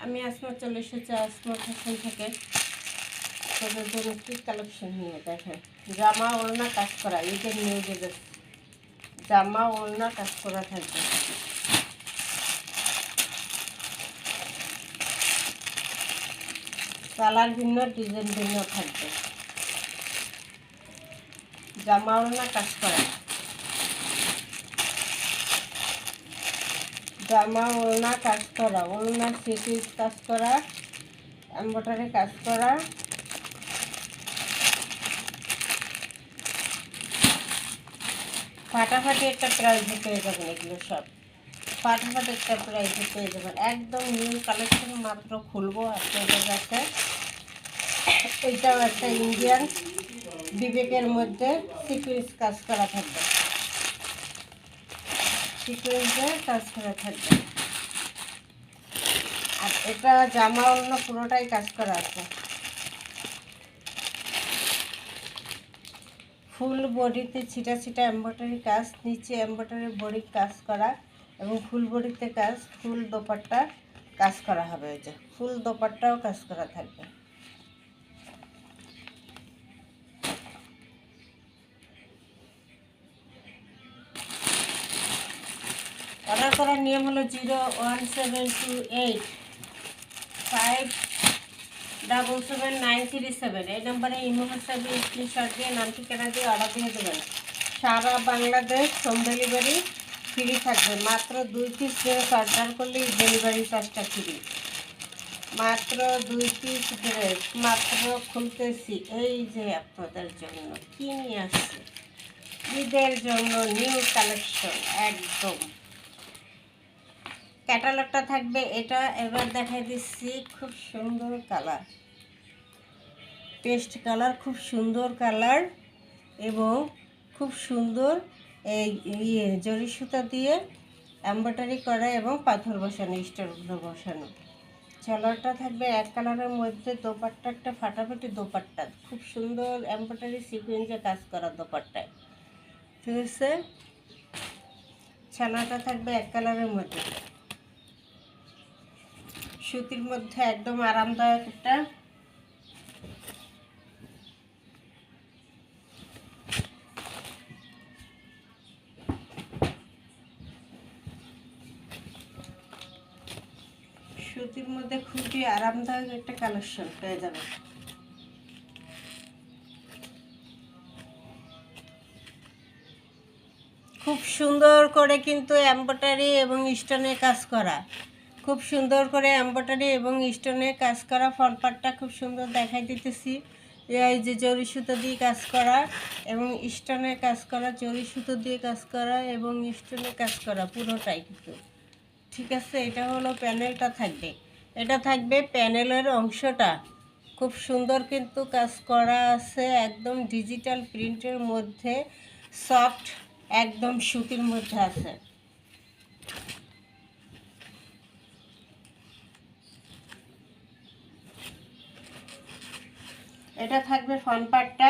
আমি আসমা চলে এসেছি আসমা ফ্যাশন থেকে। তাদের জন্য কি কালেকশন নিয়ে দেখেন। জামা ওড়না কাজ করা, ঈদের নিউ ড্রেস, জামা ওড়না কাজ করা থাকবে। কালার ভিন্ন, ডিজাইন ভিন্ন থাকবে। জামা ওড়না কাজ করা, জামা ওড়না কাজ করা, ওড়না সিকুয়েন্স কাজ করা, এমব্রয়ডারি কাজ করা। ফাটাফাটি একটা প্রাইজে পেয়ে যাবেন, এগুলো সব ফাটাফাটি একটা প্রাইজে পেয়ে যাবেন। একদম নিউ কালেকশন, মাত্র খুলবো আপনাদের কাছে। এইটাও একটা ইন্ডিয়ান বিবেকের মধ্যে সিকুয়েন্স কাজ করা থাকবে, সিকুয়েন্সে কাজ করা থাকবে। আর এটা জামা অন্য পুরোটাই কাজ করা আছে। ফুল বডিতে ছিটা ছিটা এমব্রয়ডারি কাজ, নিচে এমব্রয়ডারি বডি কাজ করা এবং ফুল বডিতে কাজ, ফুল দোপাট্টা কাজ করা হবে। ওই যে ফুল দোপাট্টাও কাজ করা থাকবে। অর্ডার করার নিয়ম হলো 01728577937। এই নম্বরে ইমো হোয়াটসঅ্যাপে স্ক্রিনশট দিয়ে নাম ঠিকানা দিয়ে অর্ডার দিয়ে দেবেন। সারা বাংলাদেশ হোম ডেলিভারি ফ্রি থাকবে। মাত্র 2 পিস ড্রেস অর্ডার করলে ডেলিভারি চার্জটা ফ্রি। মাত্র 2 পিস ড্রেস মাত্র খুলতেছি। এই যে আপনাদের জন্য কি নিয়ে আসছে, ঈদের জন্য নিউ কালেকশন একদম। ক্যাটালগটা থাকবে এটা। এবার দেখাই দিচ্ছি, খুব সুন্দর কালার, পেস্ট কালার, খুব সুন্দর কালার এবং খুব সুন্দর এই জরি সুতা দিয়ে এমব্রয়ডারি করা এবং পাথর বসানো, স্টারগুলো বসানো। সালোয়ারটা থাকবে এক কালারের মধ্যে, দোপাট্টা একটা ফাটাফাটি দোপাট্টা, খুব সুন্দর এমব্রয়ডারি সিকুয়েন্সে কাজ করা দোপাট্টায়, ঠিক আছে। সালোয়ারটা থাকবে এক কালারের মধ্যে, সুতির মধ্যে একদম আরামদায়ক একটা সুতির মধ্যে খুবই আরামদায়ক একটা কালেকশন পেয়ে যাবে। খুব সুন্দর করে কিন্তু এমব্রয়ডারি এবং স্টোনে কাজ করা, খুব সুন্দর করে এমব্রয়ডারি এবং স্টোনে কাজ করা। ফ্রন্ট পার্টটা খুব সুন্দর দেখাই দিতেছি। এই যে জরি সুতো দিয়ে কাজ করা এবং স্টোনে কাজ করা, জরি সুতো দিয়ে কাজ করা এবং স্টোনে কাজ করা পুরোটাই কিন্তু, ঠিক আছে। এটা হলো প্যানেলটা থাকবে, এটা থাকবে প্যানেলের অংশটা। খুব সুন্দর কিন্তু কাজ করা আছে, একদম ডিজিটাল প্রিন্টের মধ্যে, সফট একদম সুতির মধ্যে আছে। এটা থাকবে ফ্রন্ট পার্টটা,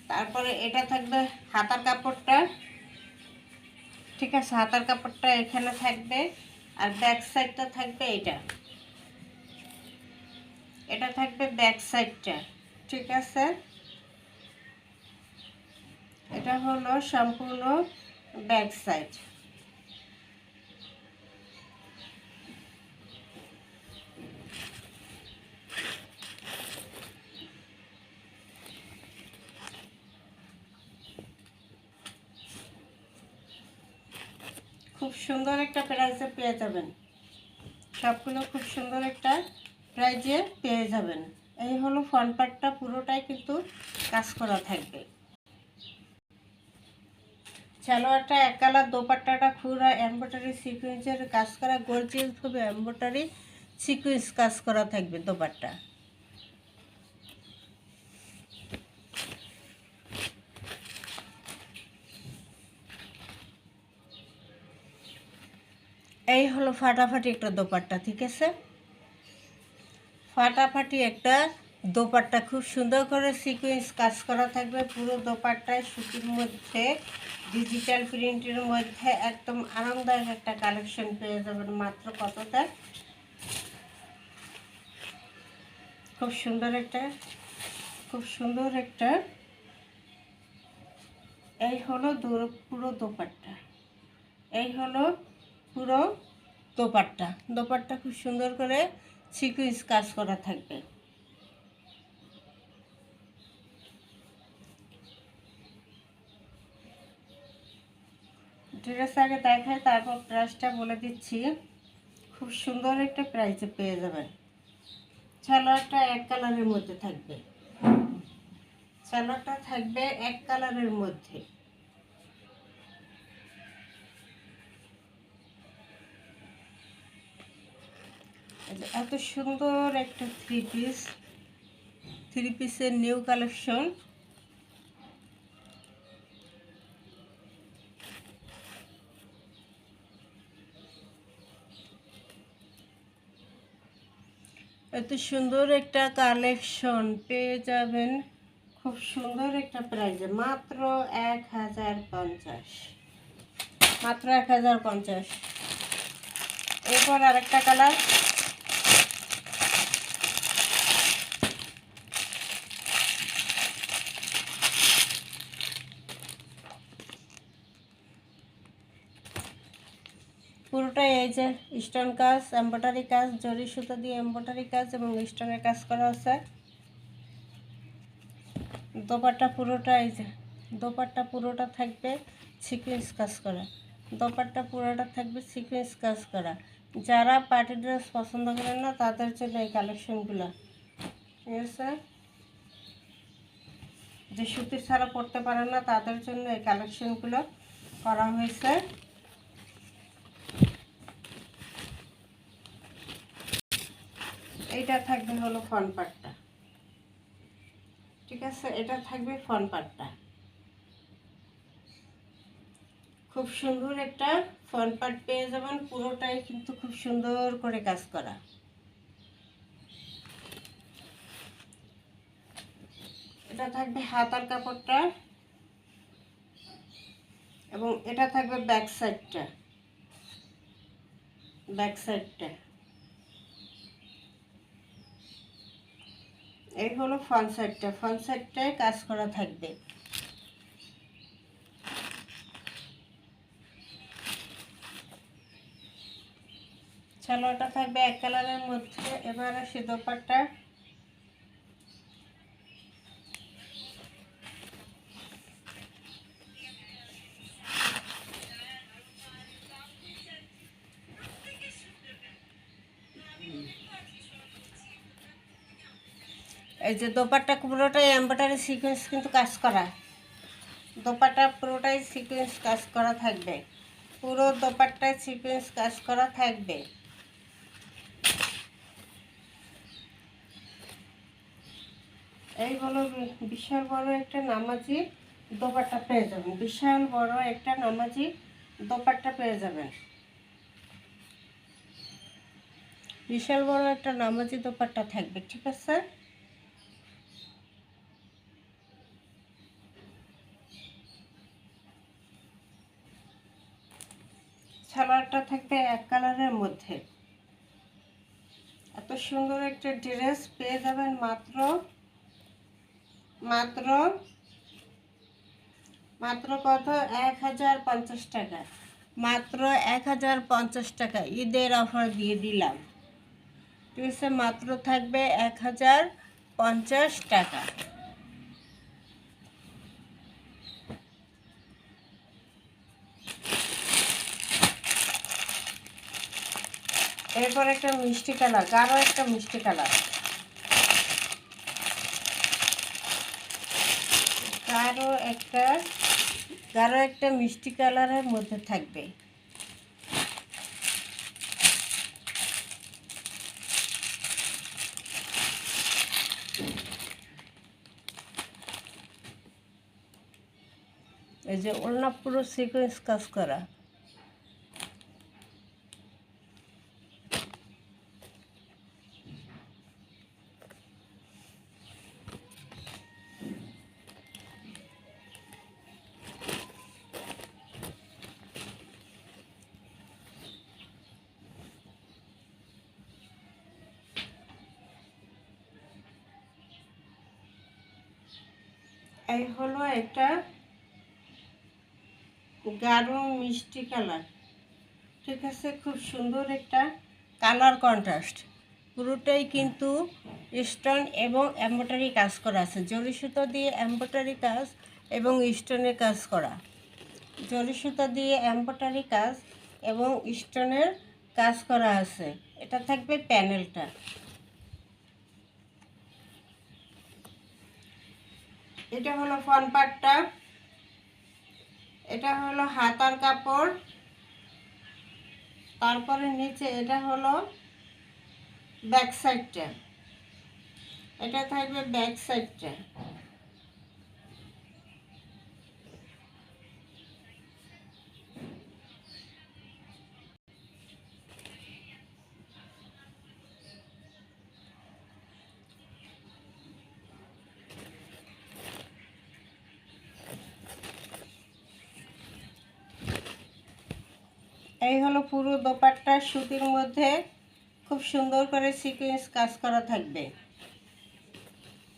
তারপরে এটা থাকবে হাতার কাপড়টা, ঠিক আছে। হাতার কাপড়টা এখানে থাকবে আর ব্যাক সাইডটা থাকবে এটা, এটা থাকবে ব্যাক সাইডটা, ঠিক আছে। এটা হলো সম্পূর্ণ ব্যাক সাইড। খুব সুন্দর একটা প্রাইজে পেয়ে যাবেন, সবগুলো খুব সুন্দর একটা প্রাইজে পেয়ে যাবেন। এই হলো ফ্রন্ট পার্টটা, পুরোটাই কিন্তু কাজ করা থাকবে। সালোয়ারটা এক কালার, দোপাট্টাটা পুরো এমব্রয়ডারি সিকুয়েন্সের কাজ করা, গর্জিয়াসভাবে এমব্রয়ডারি সিকুয়েন্স কাজ করা থাকবে দোপাট্টা। এই হলো ফাটাফাটি একটা দোপাট্টা, ঠিক আছে। ফাটাফাটি একটা দোপাট্টা, খুব সুন্দর করে সিকুয়েন্স কাজ করা থাকবে পুরো দোপাট্টায়, সুতির মধ্যে ডিজিটাল প্রিন্টের মধ্যে একদম আরামদায়ক একটা কালেকশন পেয়ে যাবেন মাত্র কতটা, খুব সুন্দর একটা এই হলো পুরো দোপাট্টা, এই হলো পুরো দোপাট্টা খুব সুন্দর করে সিকুয়েন্স কাজ করা থাকবে। ড্রেস আগে দেখায় তারপর প্রাইসটা বলে দিচ্ছি। খুব সুন্দর একটা প্রাইসে পেয়ে যাবেন। সালোয়ারটা এক কালারের মধ্যে থাকবে, সালোয়ারটা থাকবে এক কালারের মধ্যে। এত সুন্দর একটা থ্রি পিসের নিউ কালেকশন। এত সুন্দর একটা কালেকশন পেয়ে যাবেন খুব সুন্দর একটা প্রাইজে, মাত্র 1050, মাত্র 1050। এরপর আরেকটা কালার, পুরোটাই এই যে স্টোন কাজ, এমব্রয়ডারি কাজ, জরি সুতো দিয়ে এমব্রয়ডারি কাজ এবং স্টোনের কাজ করা আছে। দোপাট্টা পুরোটা এই যে দোপাট্টা পুরোটা থাকবে সিকোয়েন্স কাজ করা, দোপাট্টা পুরোটা থাকবে সিকোয়েন্স কাজ করা। যারা পার্টি ড্রেস পছন্দ করেন না তাদের জন্য এই কালেকশনগুলো, ঠিক আছে? যে সুতির ছাড়া পরতে পারেন না তাদের জন্য এই কালেকশনগুলো করা হয়েছে। এইটা থাকবে হলো ফ্রন্ট পার্টটা, ঠিক আছে? এটা থাকবে ফ্রন্ট পার্টটা, খুব সুন্দর একটা ফ্রন্ট পার্ট পেয়ে যাবেন। পুরোটাই কিন্তু খুব সুন্দর করে কাজ করা। এটা থাকবে হাতার কাপড়টা এবং এটা থাকবে ব্যাক সাইডটা, এই হলো ফ্রন্ট সাইডটায় কাজ করা থাকবে। সালোয়ারটা থাকবে এক কালারের মধ্যে। এবার আসি দোপাট্টা, এই যে দোপাট্টা পুরোটাই এমব্রয়ডারি সিকোয়েন্স কিন্তু কাজ করা, দোপাট্টা পুরোটাই সিকোয়েন্স কাজ করা থাকবে, পুরো দোপাট্টায় সিকোয়েন্স কাজ করা থাকবে। এই হলো বিশাল বড় একটা নামাজি দোপাট্টা পেয়ে যাবেন, বিশাল বড় একটা নামাজি দোপাট্টা পেয়ে যাবেন, বিশাল বড় একটা নামাজি দোপাট্টা থাকবে, ঠিক আছে? সালোয়ারটা থাকবে এক কালারের মধ্যে। এত সুন্দর একটা ড্রেস পেয়ে যাবেন মাত্র মাত্র মাত্র কত, 1050 টাকা, মাত্র 1050 টাকা ঈদের অফার দিয়ে দিলাম, ঠিক আছে? মাত্র থাকবে 1050 টাকা। এরপর একটা মিষ্টি কালার, গাঢ় একটা মিষ্টি কালার, গাঢ় একটা মিষ্টি কালারের মধ্যে থাকবে। এই যে ওড়না পুরো সিকোয়েন্স কাজ করা, এই হলো একটা গাঢ় মিষ্টি কালার। ঠিক আছে, খুব সুন্দর একটা কালার কন্ট্রাস্ট। পুরোটাই কিন্তু স্টোন এবং এমব্রয়ডারি কাজ করা আছে, জরি সুতো দিয়ে এমব্রয়ডারি কাজ এবং স্টোনের কাজ করা। জরি সুতো দিয়ে এমব্রয়ডারি কাজ এবং স্টোনের কাজ করা আছে। এটা থাকবে প্যানেলটা। এটা হলো ফ্রন্ট পার্টটা, এটা হলো হাতার কাপড়, তারপরে নিচে এটা হলো ব্যাক সাইডটা, এটা থাকবে ব্যাক সাইডটা। এই হলো পুরো দোপাট্টা, সুতির মধ্যে খুব সুন্দর করে সিকোয়েন্স কাজ করা থাকবে।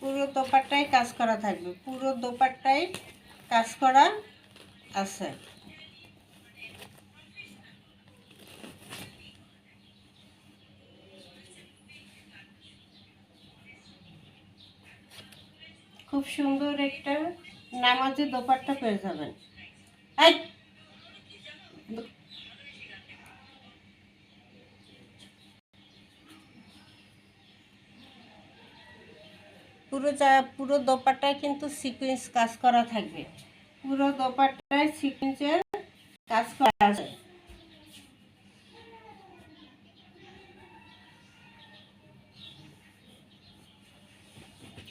পুরো দোপাট্টায় কাজ করা থাকবে, পুরো দোপাট্টায় কাজ করা আছে। খুব সুন্দর একটা নামাজি দোপাট্টা পেয়ে যাবেন। এই পুরো দোপাট্টায় কিন্তু সিকোয়েন্স কাজ করা থাকবে, পুরো দোপাট্টায় সিকোয়েন্সের কাজ করা আছে।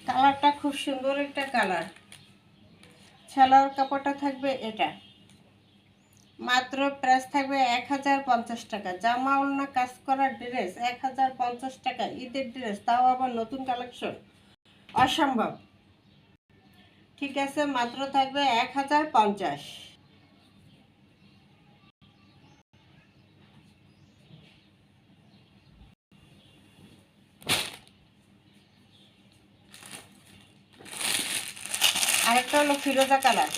কালারটা খুব সুন্দর একটা কালার। সালোয়ার কাপড়টা থাকবে এটা, মাত্র প্রাইস থাকবে 1050 টাকা। জামা ওড়না কাজ করা ড্রেস 1050 টাকা, ঈদের ড্রেস, তাও আবার নতুন কালেকশন, অসম্ভব। ঠিক আছে, মাত্র থাকবে 1050। আরেকটা হলো ফিরোজা কালার।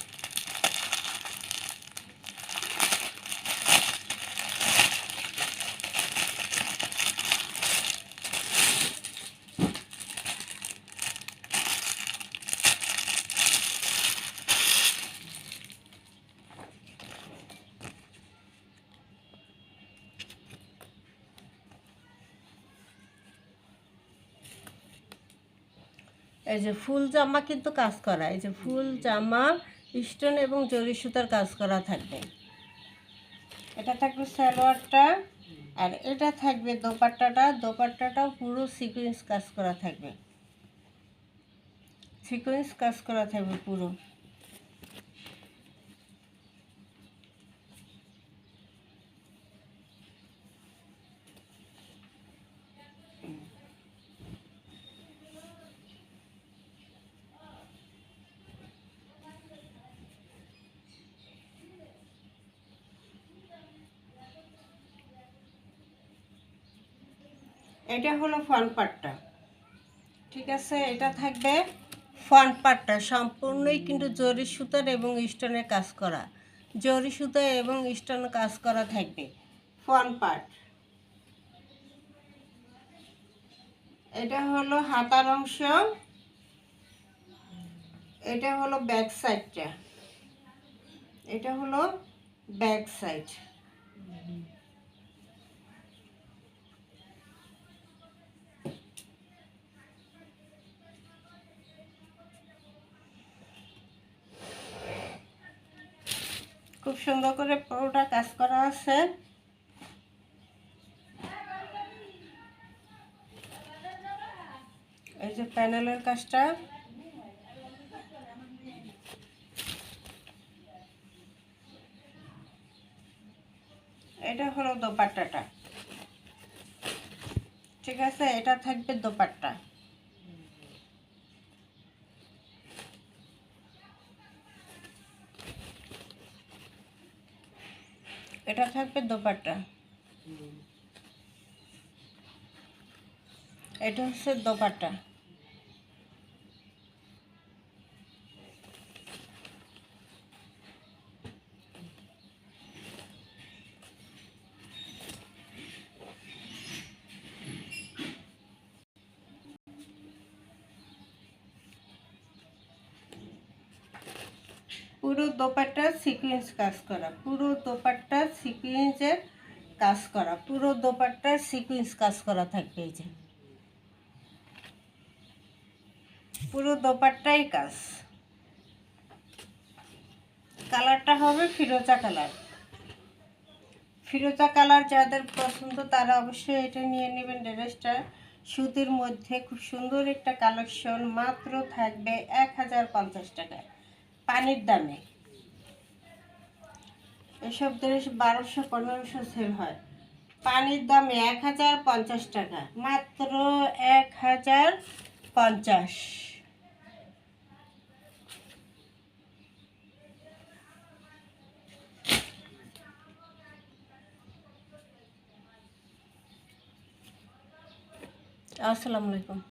এই যে ফুল জামা কিন্তু কাজ করা, এই যে ফুল জামা স্টোন এবং জরি সুতার কাজ করা থাকবে। এটা থাকবে সালোয়ারটা, আর এটা থাকবে দোপাট্টাটা। দোপাট্টাটাও পুরো সিকোয়েন্স কাজ করা থাকবে, সিকোয়েন্স কাজ করা থাকবে পুরো। এটা হলো ফ্রন্ট পার্টটা। ঠিক আছে, এটা থাকবে ফ্রন্ট পার্টটা, সম্পূর্ণই কিন্তু জরি সুতার এবং স্টোনের কাজ করা, জরি সুতা এবং স্টোন কাজ করা থাকবে ফ্রন্ট পার্ট। এটা হলো হাতার অংশ, এটা হলো ব্যাক সাইডটা, এটা হলো ব্যাক সাইড। খুব সুন্দর করে পুরোটা কাজ করা আছে। এই যে প্যানেলের কাজটা, এটা হলো দোপাট্টাটা। ঠিক আছে, এটা থাকবে দোপাট্টা, এটা থাকবে দোপাট্টা, এটা হচ্ছে দোপাট্টা। পুরো দোপাট্টা সিকোয়েন্স কাজ করা, পুরো দোপাট্টা সিকোয়েন্সের কাজ করা, পুরো দোপাট্টার সিকোয়েন্স কাজ করা থাকবে। এই যে পুরো দোপাট্টাই কাজ। কালারটা হবে ফিরোজা কালার। ফিরোজা কালার যাদের পছন্দ তারা অবশ্যই এটা নিয়ে নেবেন ড্রেসটা। সুতির মধ্যে খুব সুন্দর একটা কালেকশন, মাত্র থাকবে 1050 টাকায়, পানির দামে। এসব ড্রেস 1200-1500 সেল হয়, পানির দামে 1050 টাকা, মাত্র 1050। আসসালামু আলাইকুম।